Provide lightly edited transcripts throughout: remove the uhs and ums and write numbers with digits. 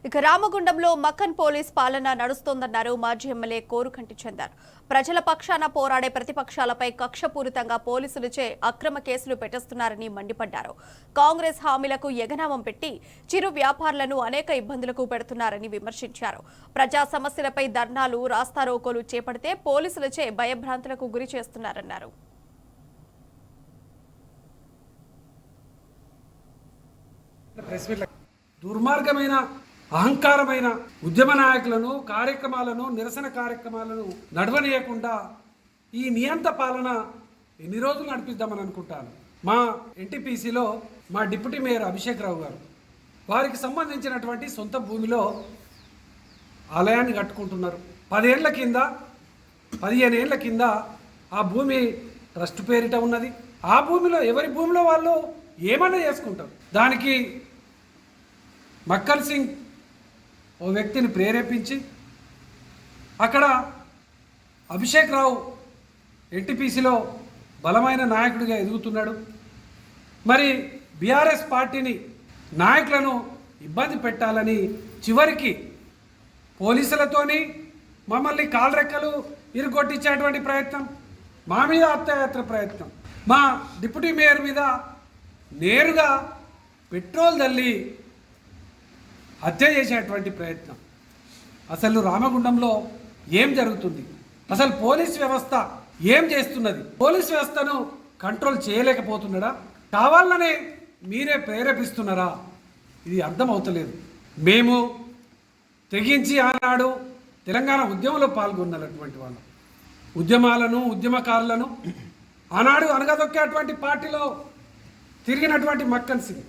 ఇక రామగుండంలో మక్కన్ పోలీస్ పాలన నడుస్తోందన్నారు మాజీ ఎమ్మెల్యే కోరుకంటి చందర్. ప్రజల పక్షాన పోరాడే ప్రతిపక్షాలపై కక్షపూరితంగా పోలీసులచే అక్రమ కేసులు పెట్టిస్తున్నారని మండిపడ్డారు. కాంగ్రెస్ హామీలకు ఎగనామం పెట్టి చిరు వ్యాపారులను అనేక ఇబ్బందులకు పెడుతున్నారని విమర్శించారు. ప్రజా సమస్యలపై ధర్నాలు, రాస్తారోకోలు చేపడితే పోలీసులచే భయభ్రాంతులకు గురి చేస్తున్నారన్నారు. దుర్మార్గమైన అహంకారమైన ఉద్యమ నాయకులను కార్యక్రమాలను నిరసన కార్యక్రమాలను నడవనీయకుండా ఈ నియంత పాలన ఎన్ని రోజులు నడిపిద్దామని అనుకుంటాను. మా ఎన్టీపీసీలో మా డిప్యూటీ మేయర్ అభిషేక్ రావు గారు వారికి సంబంధించినటువంటి సొంత భూమిలో ఆలయాన్ని కట్టుకుంటున్నారు. 10 ఏళ్ల కింద 15 ఏళ్ల కింద ఆ భూమి ట్రస్ట్ పేరిట ఉన్నది. ఆ భూమిలో ఎవరి భూమిలో వాళ్ళు ఏమన్నా చేసుకుంటారు. దానికి మక్కన్ సింగ్ ఓ వ్యక్తిని ప్రేరేపించి అక్కడ అభిషేక్ రావు ఎన్టీపీసీలో బలమైన నాయకుడిగా ఎదుగుతున్నాడు. మరి బీఆర్ఎస్ పార్టీని నాయకులను ఇబ్బంది పెట్టాలని చివరికి పోలీసులతోని మమ్మల్ని కాల్రెక్కలు ఇరుగొట్టించేటువంటి ప్రయత్నం, మా మీద హత్యాయాత్ర ప్రయత్నం, మా డిప్యూటీ మేయర్ మీద నేరుగా పెట్రోల్ తల్లి హత్య చేసేటువంటి ప్రయత్నం. అసలు రామగుండంలో ఏం జరుగుతుంది? అసలు పోలీస్ వ్యవస్థ ఏం చేస్తున్నది? పోలీస్ వ్యవస్థను కంట్రోల్ చేయలేకపోతున్నాడా? కావాలనే మీరే ప్రేరేపిస్తున్నారా? ఇది అర్థం అవుతలేదు. మేము తెగించి ఆనాడు తెలంగాణ ఉద్యమంలో పాల్గొన్నటువంటి వాళ్ళం. ఉద్యమాలను, ఉద్యమకారులను ఆనాడు అనగదొక్కేటువంటి పార్టీలో తిరిగినటువంటి మక్కన్ సింగ్,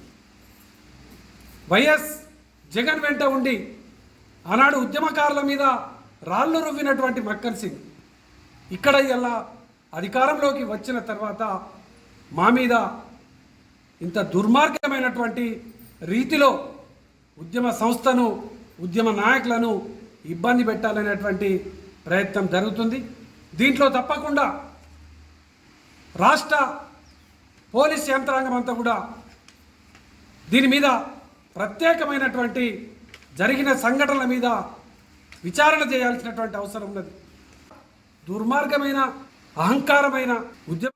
వైఎస్ జగన్ వెంట ఉండి ఆనాడు ఉద్యమకారుల మీద రాళ్ళు రువ్వినటువంటి మక్కన్ సింగ్ ఇక్కడ ఇలా అధికారంలోకి వచ్చిన తర్వాత మా మీద ఇంత దుర్మార్గమైనటువంటి రీతిలో ఉద్యమ సంస్థను, ఉద్యమ నాయకులను ఇబ్బంది పెట్టాలనేటువంటి ప్రయత్నం జరుగుతుంది. దీంట్లో తప్పకుండా రాష్ట్ర పోలీస్ యంత్రాంగం అంతా కూడా దీని మీద ప్రత్యేకమైనటువంటి జరిగిన సంఘటనల మీద విచారణ చేయాల్సినటువంటి అవసరం ఉన్నది. దుర్మార్గమైన అహంకారమైన ఉద్యమ